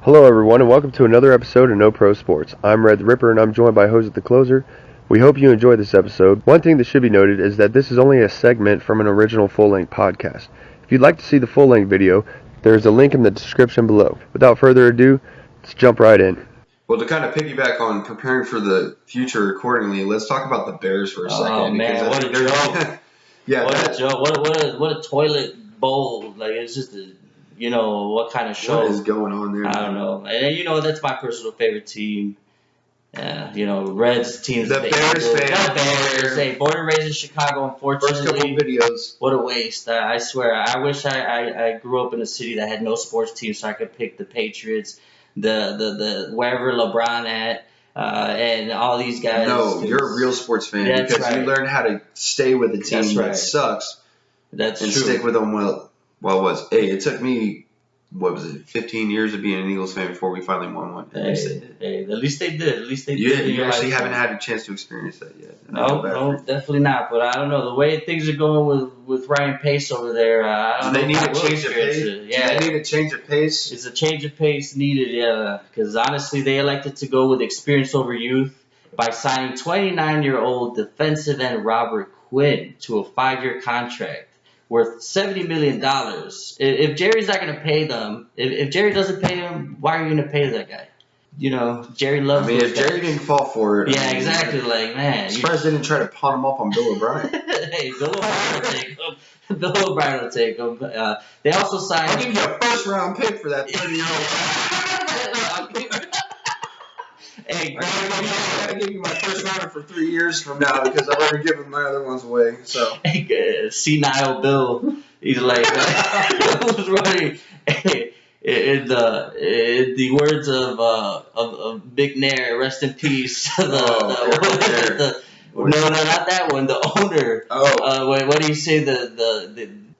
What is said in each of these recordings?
Hello everyone and welcome to another episode of No Pro Sports. I'm Red the Ripper and I'm joined by Jose the Closer. We hope you enjoy this episode. One thing that should be noted is that this is only a segment from an original full-length podcast. If you'd like to see the full-length video, there is a link in the description below. Without further ado, let's jump right in. Well, to kind of piggyback on preparing for the future accordingly, let's talk about the Bears for a second. Oh man, what a joke! Yeah, what a joke! What a toilet bowl! Like it's just what kind of show? What is going on there? I don't know. And that's my personal favorite team. Reds teams. The Bears fan. The Bears. Hey, born and raised in Chicago. Unfortunately, first couple videos. What a waste! I swear. I wish I grew up in a city that had no sports team, so I could pick the Patriots, the wherever LeBron at, and all these guys. No, you're a real sports fan because right. you learn how to stay with a team that sucks. That's and true. Stick with them. It took me 15 years of being an Eagles fan before we finally won one. At least they did. You actually haven't had a chance to experience that yet. No, definitely not. But I don't know the way things are going with Ryan Pace over there. I don't know. They need a change of pace. Yeah, they need a change of pace. It's a change of pace needed. Yeah, because honestly, they elected to go with experience over youth by signing 29-year-old defensive end Robert Quinn to a 5-year contract worth $70 million. If Jerry's not going to pay them, if Jerry doesn't pay him, why are you going to pay that guy? Jerry loves. If Jerry didn't fall for it, yeah, exactly. Like, man, surprised they didn't try to pawn him up on Bill O'Brien. Hey, Bill O'Brien will take him. Bill O'Brien will take him. They also signed. I'll give you a first-round pick for that 30-year-old. Hey, I give you my first rounder for 3 years from now because I've already given my other ones away. So senile Bill, he's like, who's running? In the words of McNair, rest in peace. No, not that one. The owner. Oh. What do you say?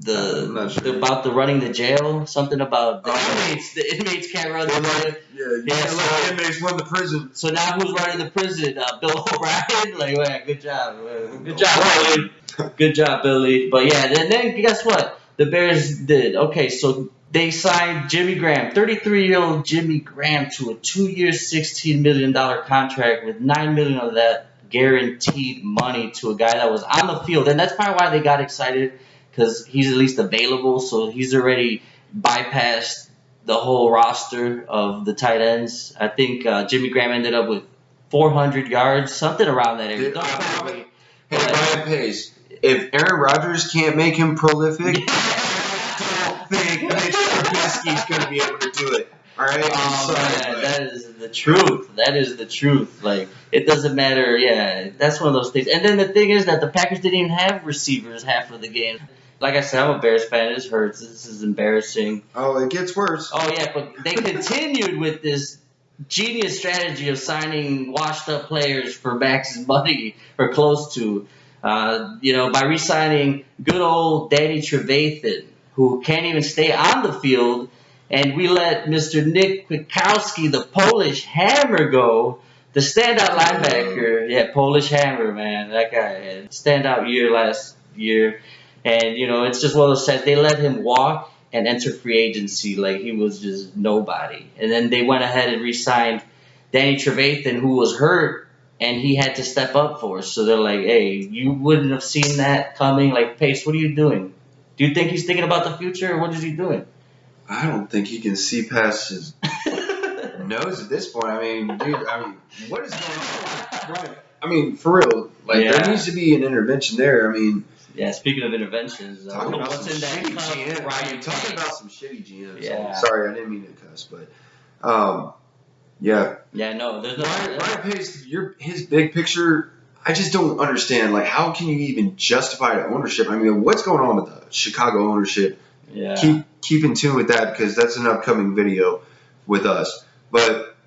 About the running the jail, something about the inmates can't run the jail. The inmates run the prison. So now who's running the prison? Bill O'Brien. Like, man, good job, Billy. Good job, Billy. But yeah, then guess what? The Bears did. Okay, so they signed Jimmy Graham, 33-year-old Jimmy Graham, to a 2-year, $16 million contract with $9 million of that guaranteed money to a guy that was on the field, and that's probably why they got excited. Because he's at least available, so he's already bypassed the whole roster of the tight ends. I think Jimmy Graham ended up with 400 yards, something around that area. Hey, Ryan Pace, if Aaron Rodgers can't make him prolific, I don't think Mitch Trubisky's going to be able to do it. All right? Man, that is the truth. That is the truth. Like, it doesn't matter. Yeah, that's one of those things. And then the thing is that the Packers didn't even have receivers half of the game. Like I said, I'm a Bears fan. It hurts. This is embarrassing. Oh, it gets worse. Oh, yeah, but they continued with this genius strategy of signing washed-up players for max money, or close to, by re-signing good old Danny Trevathan, who can't even stay on the field, and we let Mr. Nick Kwiatkowski, the Polish Hammer, go, the standout linebacker. Yeah, Polish Hammer, man. That guy had a standout year last year. And, it's just one of those sets. They let him walk and enter free agency like he was just nobody. And then they went ahead and re-signed Danny Trevathan, who was hurt, and he had to step up for us. So they're like, hey, you wouldn't have seen that coming. Like, Pace, what are you doing? Do you think he's thinking about the future, or what is he doing? I don't think he can see past his nose at this point. I mean, dude, what is going on? Right. I mean, for real, there needs to be an intervention there. I mean, yeah, speaking of interventions, talking about some shitty GMs. Talking about some shitty GMs. Yeah. Sorry, I didn't mean to cuss, but yeah. Yeah, no, there's no. Ryan Pace, his big picture, I just don't understand. Like, how can you even justify the ownership? I mean, what's going on with the Chicago ownership? Yeah. Keep in tune with that because that's an upcoming video with us. But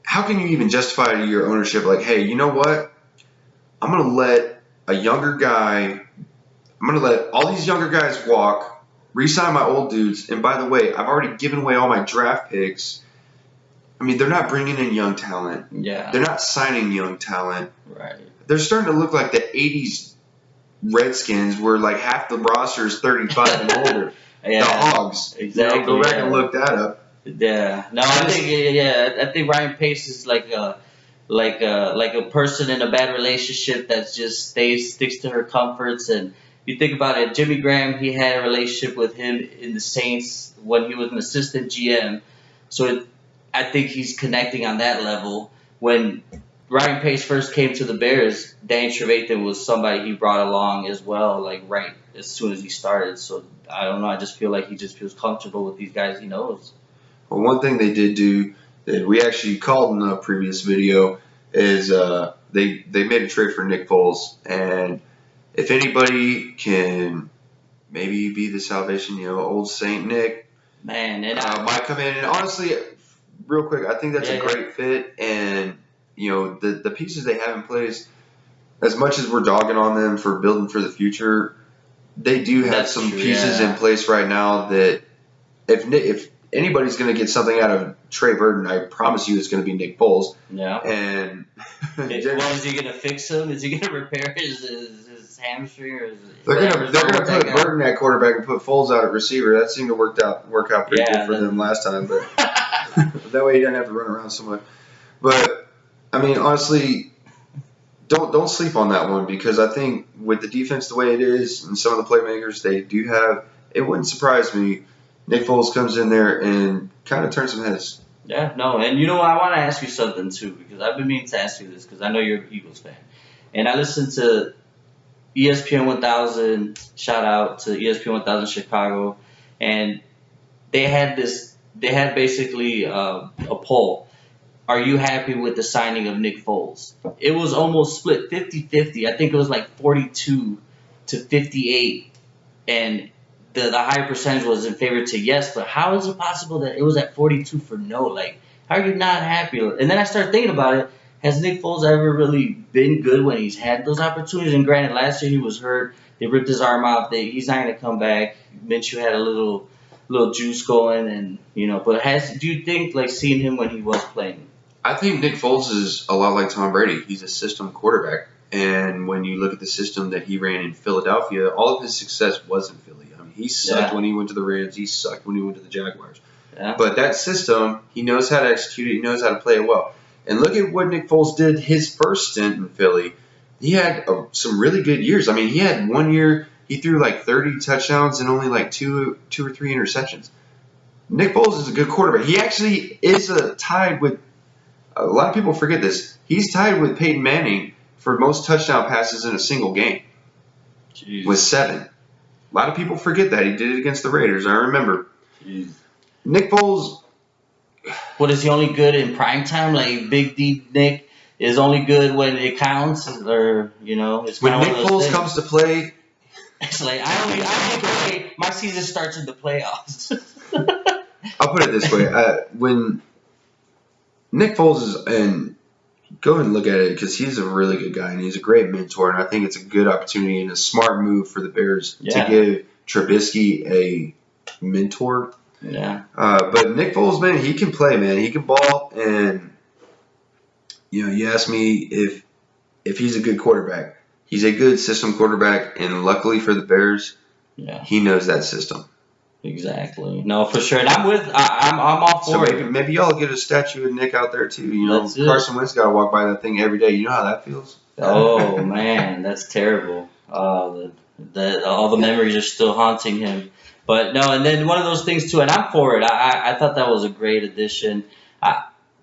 how can you even justify your ownership? Like, hey, you know what? I'm gonna let all these younger guys walk, re-sign my old dudes, and by the way, I've already given away all my draft picks. I mean, they're not bringing in young talent. Yeah. They're not signing young talent. Right. They're starting to look like the 80s Redskins where like half the roster is 35 and older. Yeah. The Hogs. Exactly. Go back and look that up. Yeah. No, I think Ryan Pace is like a person in a bad relationship that just sticks to her comforts. And you think about it, Jimmy Graham, he had a relationship with him in the Saints when he was an assistant GM. So I think he's connecting on that level. When Ryan Pace first came to the Bears, Danny Trevathan was somebody he brought along as well, like right as soon as he started. So I don't know. I just feel like he just feels comfortable with these guys he knows. Well, one thing they did do that we actually called in the previous video is they made a trade for Nick Foles, and if anybody can maybe be the salvation, old Saint Nick, Man, and might come in. And honestly, real quick, I think that's a great fit, and the pieces they have in place, as much as we're dogging on them for building for the future, they do have some pieces in place right now that if anybody's going to get something out of Trey Burton, I promise you it's going to be Nick Foles. Yeah. And is he going to fix him? Is he going to repair his hamstring? Or they're going to put Burton at quarterback and put Foles out at receiver. That seemed to work out pretty good for them last time, but that way he doesn't have to run around so much. But I mean, honestly, don't sleep on that one, because I think with the defense the way it is and some of the playmakers they do have, it wouldn't surprise me Nick Foles comes in there and kind of turns some heads. Yeah, no, and I want to ask you something too, because I've been meaning to ask you this, because I know you're an Eagles fan, and I listened to ESPN 1000. Shout out to ESPN 1000 Chicago, and they had basically a poll. Are you happy with the signing of Nick Foles? It was almost split 50-50. I think it was like 42 to 58, and the higher percentage was in favor to yes. But how is it possible that it was at 42 for no? Like, how are you not happy? And then I started thinking about it. Has Nick Foles ever really been good when he's had those opportunities? And granted, last year he was hurt. They ripped his arm off. He's not going to come back. Minshew had a little juice going, and But do you think like seeing him when he was playing? I think Nick Foles is a lot like Tom Brady. He's a system quarterback. And when you look at the system that he ran in Philadelphia, all of his success was in Philly. I mean, he sucked when he went to the Rams. He sucked when he went to the Jaguars. Yeah. But that system, he knows how to execute it. He knows how to play it well. And look at what Nick Foles did his first stint in Philly. He had some really good years. I mean, he had 1 year, he threw like 30 touchdowns and only like two or three interceptions. Nick Foles is a good quarterback. He actually is tied with, a lot of people forget this, he's tied with Peyton Manning for most touchdown passes in a single game. Jeez. With 7. A lot of people forget that. He did it against the Raiders. I remember. Jeez. Nick Foles. What, is he only good in prime time? Like Big D Nick is only good when it counts, or it's when Nick Foles comes to play. It's like I only play. My season starts in the playoffs. I'll put it this way: when Nick Foles is and. Go ahead and look at it, because he's a really good guy and he's a great mentor, and I think it's a good opportunity and a smart move for the Bears to give Trubisky a mentor. Yeah. But Nick Foles, man, he can play, man. He can ball, and you ask me if he's a good quarterback. He's a good system quarterback, and luckily for the Bears, he knows that system. Exactly. No, for sure. And I'm all for it. So maybe y'all get a statue of Nick out there too. Carson Wentz got to walk by that thing every day. You know how that feels? Oh man, that's terrible. All the memories are still haunting him. But no, and then one of those things too, and I'm for it. I thought that was a great addition.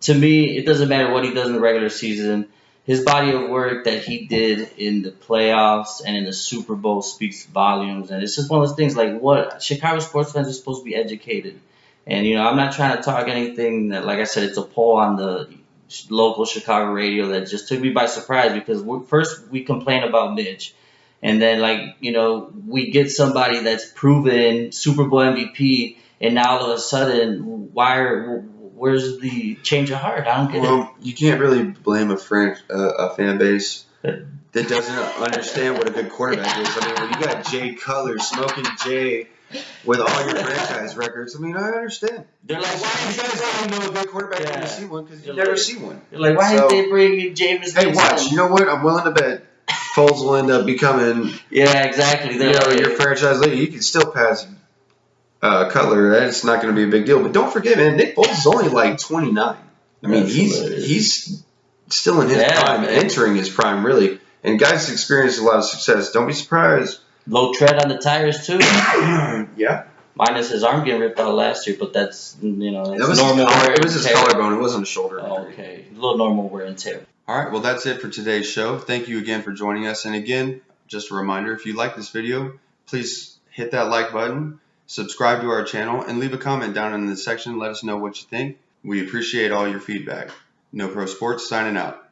To me, it doesn't matter what he does in the regular season. His body of work that he did in the playoffs and in the Super Bowl speaks volumes. And it's just one of those things like what Chicago sports fans are supposed to be educated. And, I'm not trying to talk anything that, like I said, it's a poll on the local Chicago radio that just took me by surprise, because first we complain about Mitch. And then, we get somebody that's proven Super Bowl MVP, and now all of a sudden, where's the change of heart? I don't get it. Well, you can't really blame a fan base that doesn't understand what a good quarterback is. I mean, when you got Jay Cutler smoking Jay with all your franchise records, I mean, I understand. They're like, why you guys don't know a good quarterback when you see one, because you never see one. They're like, why didn't they bring in Jameis? Hey, watch. You know what? I'm willing to bet Foles will end up becoming. Yeah, exactly. Your franchise leader. You can still pass Cutler, that's not going to be a big deal. But don't forget, man, Nick Foles is only like 29. I mean, That's he's still in his prime, entering his prime, really. And guys experienced a lot of success. Don't be surprised. Low tread on the tires too. Yeah. Minus his arm getting ripped out last year, but that's That normal. It was his collarbone. It wasn't a shoulder. Oh, okay, a little normal wear and tear. All right, well, that's it for today's show. Thank you again for joining us. And again, just a reminder, if you like this video, please hit that like button, subscribe to our channel, and leave a comment down in the section. Let us know what you think. We appreciate all your feedback. No Pro Sports signing out.